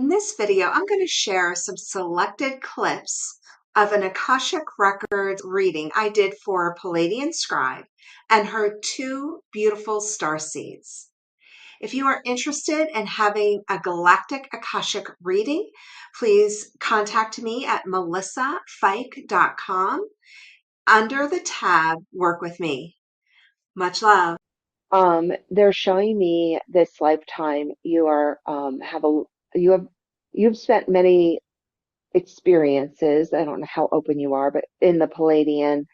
In this video, I'm going to share some selected clips of an Akashic Records reading I did for Pleiadian Scribe and her two beautiful starseeds. If you are interested in having a Galactic Akashic reading, please contact me at melissafeick.com under the tab Work With Me. Much love. They're showing me this lifetime you are you have you've spent many experiences. I don't know how open you are, but in the Pleiadian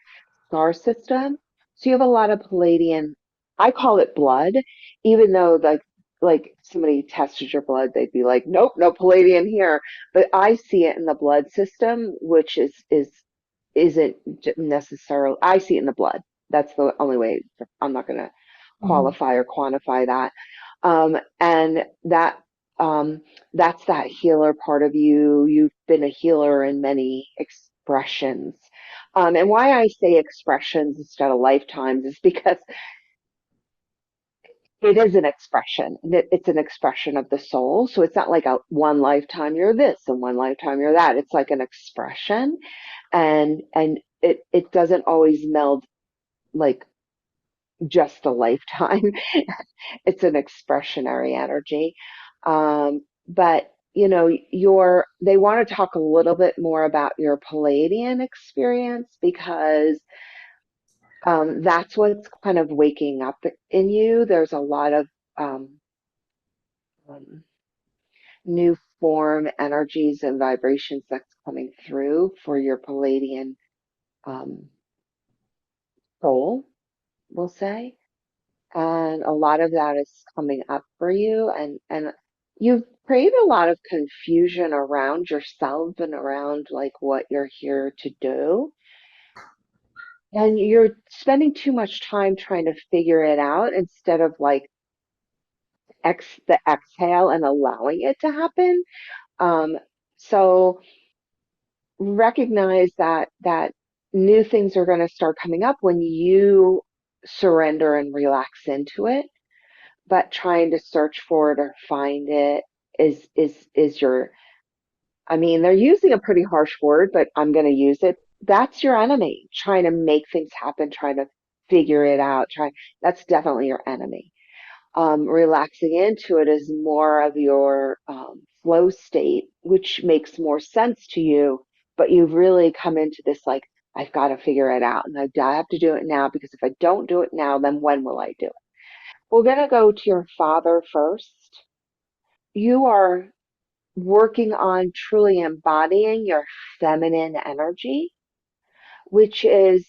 Star System. So you have a lot of Pleiadian, I call it blood, even though like somebody tested your blood, they'd be like, nope, no Pleiadian here. But I see it in the blood system, which isn't necessarily, I see it in the blood. That's the only way. I'm not going to qualify or quantify that. And that's that healer part of you. You've been a healer in many expressions. And why I say expressions instead of lifetimes is because it is an expression. It's an expression of the soul. So it's not like a one lifetime you're this and one lifetime you're that. It's like an expression, and it doesn't always meld like just a lifetime. It's an expressionary energy. But you know, they want to talk a little bit more about your Palladian experience because that's what's kind of waking up in you. There's a lot of um, um, new form energies and vibrations that's coming through for your Palladian um, soul, we'll say. And a lot of that is coming up for you, and you've created a lot of confusion around yourself and around like what you're here to do, and you're spending too much time trying to figure it out instead of like the exhale and allowing it to happen. So recognize that new things are going to start coming up when you surrender and relax into it, but trying to search for it or find it is your, I mean, they're using a pretty harsh word, but I'm going to use it. That's your enemy, trying to make things happen, trying to figure it out. That's definitely your enemy. Relaxing into it is more of your flow state, which makes more sense to you, but you've really come into this like, I've got to figure it out and I have to do it now because if I don't do it now, then when will I do it? We're going to go to your father first. You are working on truly embodying your feminine energy, which is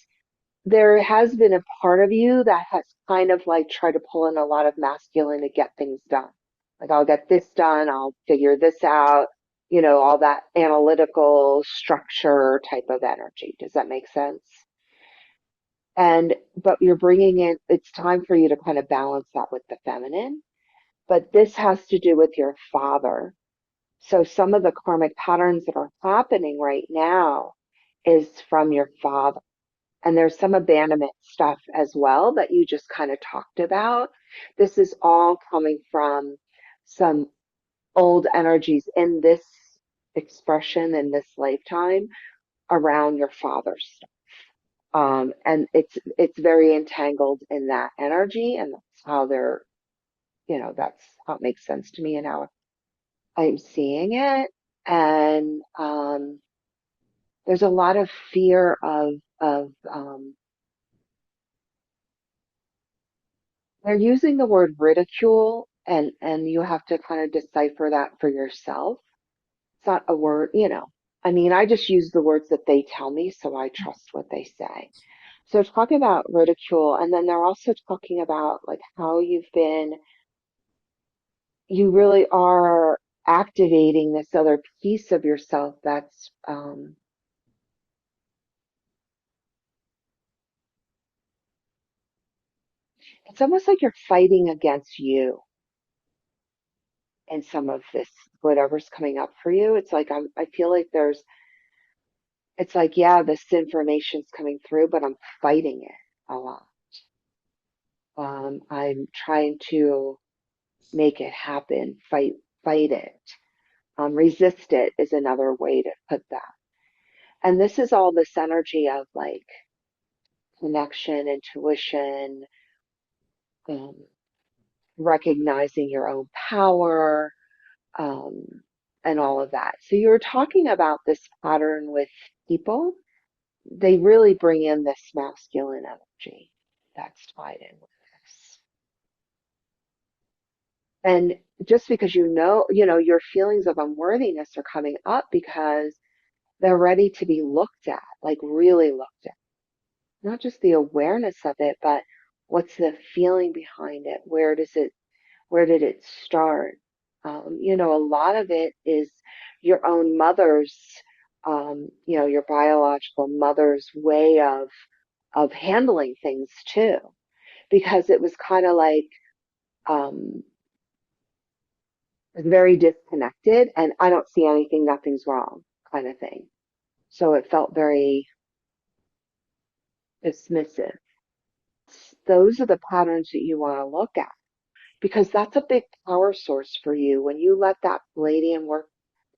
there has been a part of you that has kind of like tried to pull in a lot of masculine to get things done. Like, I'll get this done, I'll figure this out, all that analytical structure type of energy. Does that make sense? But you're bringing in, it's time for you to kind of balance that with the feminine. But this has to do with your father. So some of the karmic patterns that are happening right now is from your father. And there's some abandonment stuff as well that you just kind of talked about. This is all coming from some old energies in this expression in this lifetime around your father's stuff. And it's very entangled in that energy, and that's how that's how it makes sense to me and how I'm seeing it. And there's a lot of fear of they're using the word ridicule, and you have to kind of decipher that for yourself. It's not a word. I mean, I just use the words that they tell me, so I trust what they say. So it's talking about ridicule, and then they're also talking about like how you really are activating this other piece of yourself that's it's almost like you're fighting against you in some of this, whatever's coming up for you. It's like I feel like it's like, yeah, this information's coming through, but I'm fighting it a lot. I'm trying to make it happen, fight it. Resist it is another way to put that. And this is all this energy of like connection, intuition, um, recognizing your own power, um, and all of that. So you were talking about this pattern with people. They really bring in this masculine energy that's tied in with this. And just because your feelings of unworthiness are coming up because they're ready to be looked at, like really looked at. Not just the awareness of it, but what's the feeling behind it? Where did it start? A lot of it is your own mother's, your biological mother's way of handling things too, because it was kind of like, um, very disconnected and I don't see anything, nothing's wrong kind of thing. So it felt very dismissive. Those are the patterns that you want to look at because that's a big power source for you. When you let that Palladian work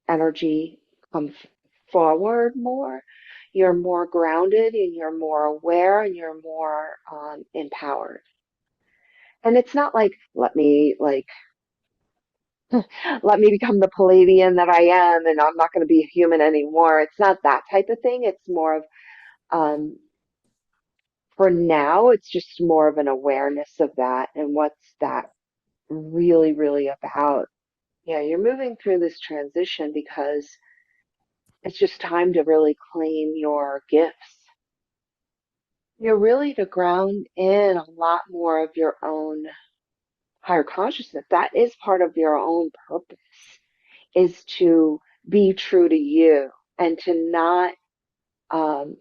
energy come forward more, you're more grounded and you're more aware and you're more empowered. And it's not like, let me become the Palladian that I am and I'm not going to be a human anymore. It's not that type of thing. It's more of, um, for now, it's just more of an awareness of that and what's that really, really about. Yeah, you're moving through this transition because it's just time to really claim your gifts. You're really to ground in a lot more of your own higher consciousness. That is part of your own purpose, is to be true to you and to not um,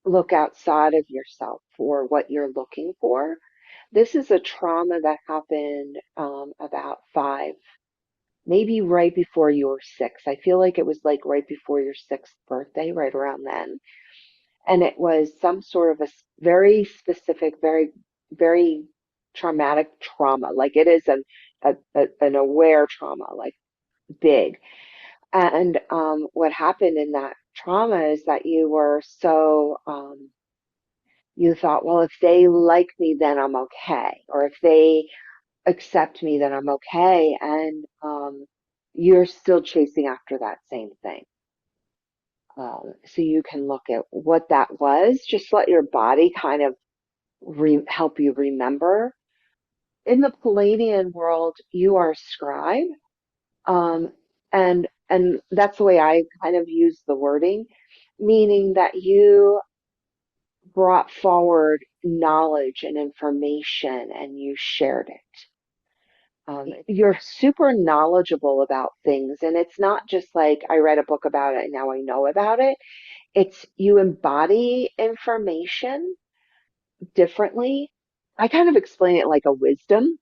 look outside of yourself for what you're looking for. This is a trauma that happened about five, maybe right before you were six. I feel like it was like right before your sixth birthday, right around then. And it was some sort of a very specific, very, very traumatic trauma. Like it is an aware trauma, like big. And what happened in that trauma is that you were so, you thought, well, if they like me, then I'm okay. Or if they accept me, then I'm okay. And you're still chasing after that same thing. So you can look at what that was. Just let your body kind of help you remember. In the Palladian world, you are a scribe, um, and that's the way I kind of use the wording, meaning that you brought forward knowledge and information and you shared it. You're super knowledgeable about things, and it's not just like I read a book about it and now I know about it. It's you embody information differently. I kind of explain it like a wisdom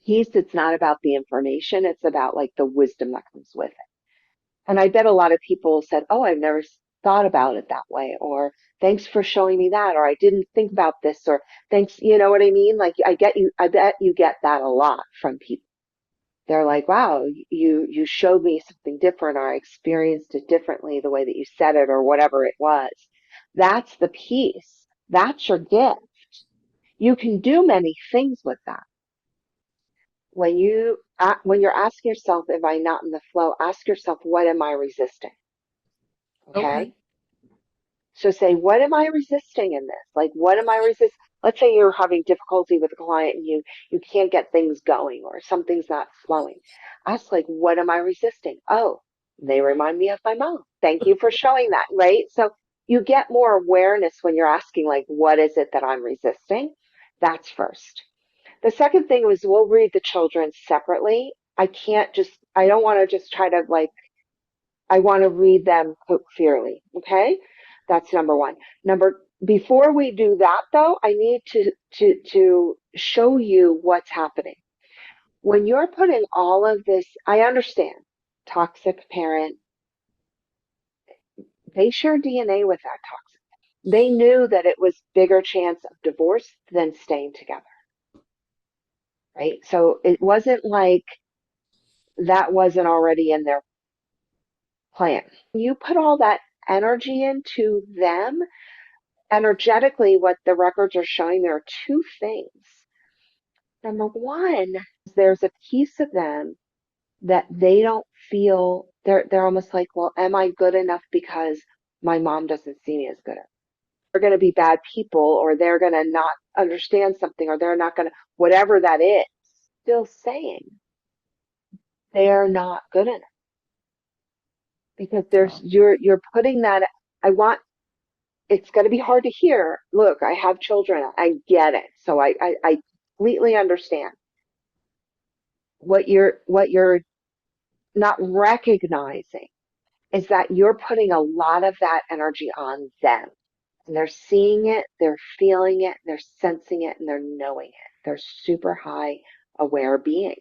piece. It's not about the information, it's about like the wisdom that comes with it. And I bet a lot of people said, "Oh, I've never thought about it that way," or "Thanks for showing me that," or "I didn't think about this," or "Thanks," you know what I mean? Like I bet you get that a lot from people. They're like, "Wow, you showed me something different, or I experienced it differently the way that you said it, or whatever it was." That's the piece. That's your gift. You can do many things with that. When you're asking yourself, "Am I not in the flow?" Ask yourself, "What am I resisting?" Okay. Okay. So say, what am I resisting in this? Like, what am I resist? Let's say you're having difficulty with a client and you can't get things going or something's not flowing. Ask like, what am I resisting? Oh, they remind me of my mom. Thank you for showing that, right? So you get more awareness when you're asking like, what is it that I'm resisting? That's first. The second thing was we'll read the children separately. I don't want to just try to like I want to read them clearly. Okay. That's number one. Before we do that though, I need to show you what's happening. When you're putting all of this, I understand toxic parent, they share DNA with that toxic. They knew that it was bigger chance of divorce than staying together. Right. So it wasn't like that wasn't already in their plan. You put all that energy into them, energetically, what the records are showing, there are two things. Number one, there's a piece of them that they don't feel they're almost like, well, am I good enough because my mom doesn't see me as good? They're going to be bad people, or they're going to not understand something, or they're not going to, whatever that is, still saying they're not good enough because there's Oh, you're putting that. I want it's going to be hard to hear. Look, I have children. I get it. So I completely understand what you're not recognizing is that you're putting a lot of that energy on them. And they're seeing it, they're feeling it, they're sensing it, and they're knowing it. They're super high aware beings.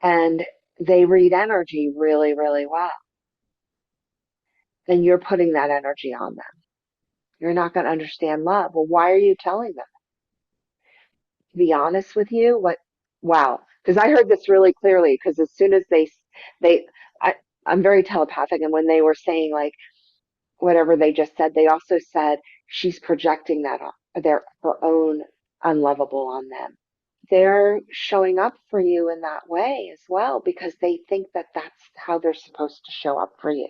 And they read energy really, really well. Then you're putting that energy on them. You're not going to understand love. Well, why are you telling them? To be honest with you, wow. Because I heard this really clearly, because as soon as they, I, I'm very telepathic. And when they were saying, like, whatever they just said, they also said she's projecting that on her own unlovable on them. They're showing up for you in that way as well because they think that that's how they're supposed to show up for you.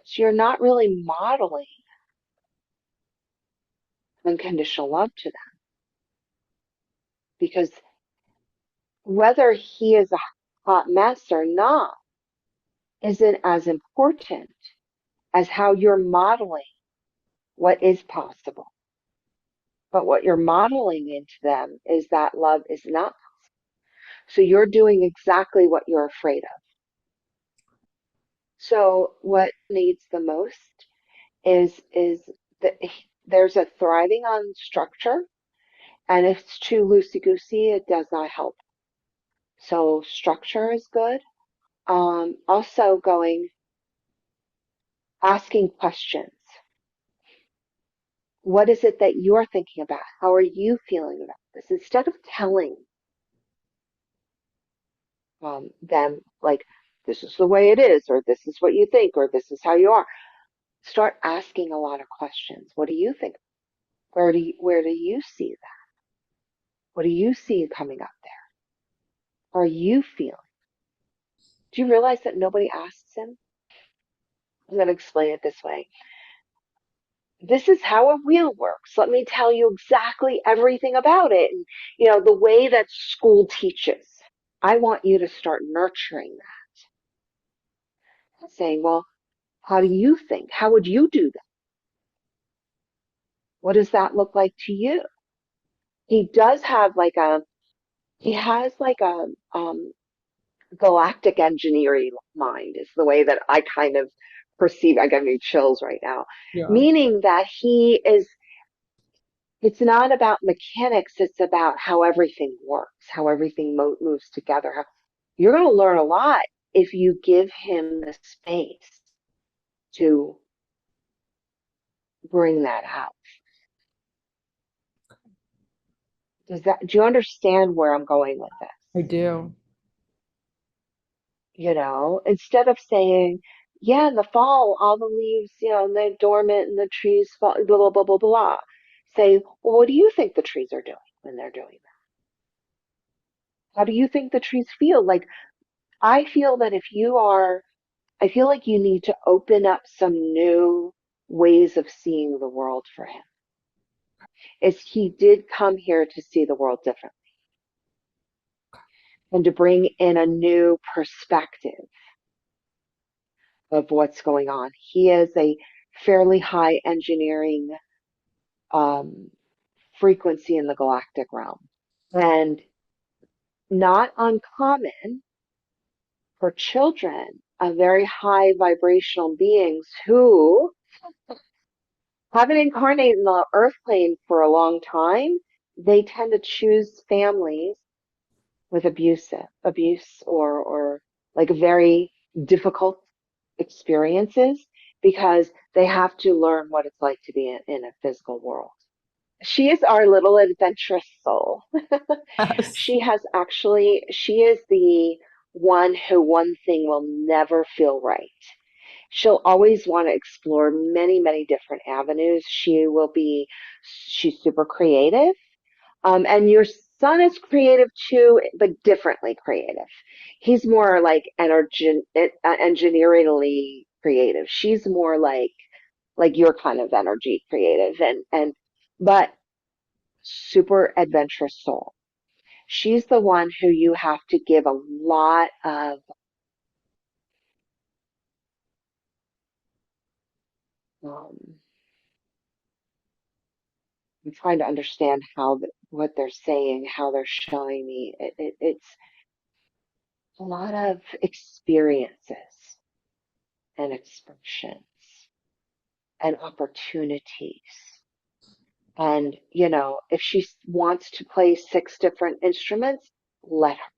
So you're not really modeling unconditional love to them because whether he is a hot mess or not isn't as important as how you're modeling what is possible. But what you're modeling into them is that love is not. So you're doing exactly what you're afraid of. So what needs the most is that there's a thriving on structure, and if it's too loosey goosey, it does not help. So structure is good. Also going asking questions. What is it that you're thinking about? How are you feeling about this? Instead of telling them like this is the way it is, or this is what you think, or this is how you are. Start asking a lot of questions. What do you think? Where do you see that? What do you see coming up there? How are you feeling? Do you realize that nobody asks him? I'm going to explain it this way. This is how a wheel works. Let me tell you exactly everything about it. And, the way that school teaches. I want you to start nurturing that. Saying, well, how do you think? How would you do that? What does that look like to you? He does have he has like a, galactic engineering mind is the way that I kind of perceive. I got me chills right now. yeah. Meaning that it's not about mechanics, it's about how everything works, how everything moves together. You're going to learn a lot if you give him the space to bring that out. Do you understand where I'm going with this? I do. Instead of saying, yeah, in the fall, all the leaves, they're dormant and the trees fall, blah, blah, blah, blah, blah. Say, well, what do you think the trees are doing when they're doing that? How do you think the trees feel? Like, I feel that I feel like you need to open up some new ways of seeing the world for him. Is he did come here to see the world differently and to bring in a new perspective of what's going on. He is a fairly high engineering um, frequency in the galactic realm. And not uncommon for children of very high vibrational beings who haven't incarnated in the earth plane for a long time. They tend to choose families with abuse or like very difficult experiences because they have to learn what it's like to be in a physical world. She is our little adventurous soul. Yes. She is the one who one thing will never feel right. She'll always want to explore many, many different avenues. She's super creative. And your son is creative too, but differently creative. He's more like engineeringly creative. She's more like your kind of energy creative but super adventurous soul. She's the one who you have to give a lot of, um, I'm trying to understand what they're saying, how they're showing me. It's a lot of experiences and expressions and opportunities. And, if she wants to play six different instruments, let her.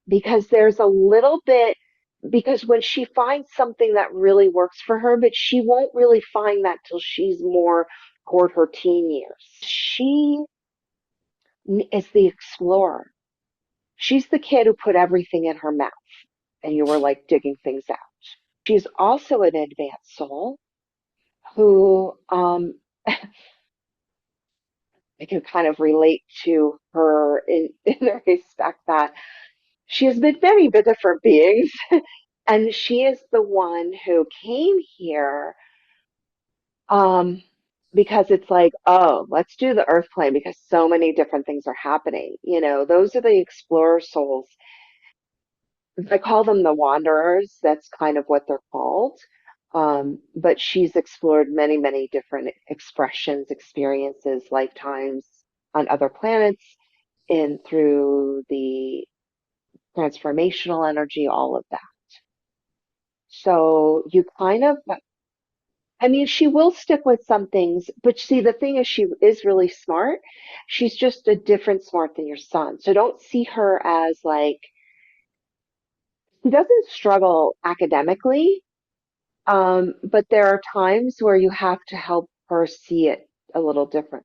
Because there's a little bit, because when she finds something that really works for her, but she won't really find that till she's more toward her teen years. She is the explorer. She's the kid who put everything in her mouth and you were like digging things out. She's also an advanced soul who I can kind of relate to her in the respect that she has been many different beings. And she is the one who came here um, because it's like, oh, let's do the earth plane because so many different things are happening. Those are the explorer souls. I call them the wanderers. That's kind of what they're called. But she's explored many, many different expressions, experiences, lifetimes on other planets and through the transformational energy, all of that. So you kind of, I mean, she will stick with some things, but see, the thing is, she is really smart. She's just a different smart than your son. So don't see her as like, she doesn't struggle academically. But there are times where you have to help her see it a little different.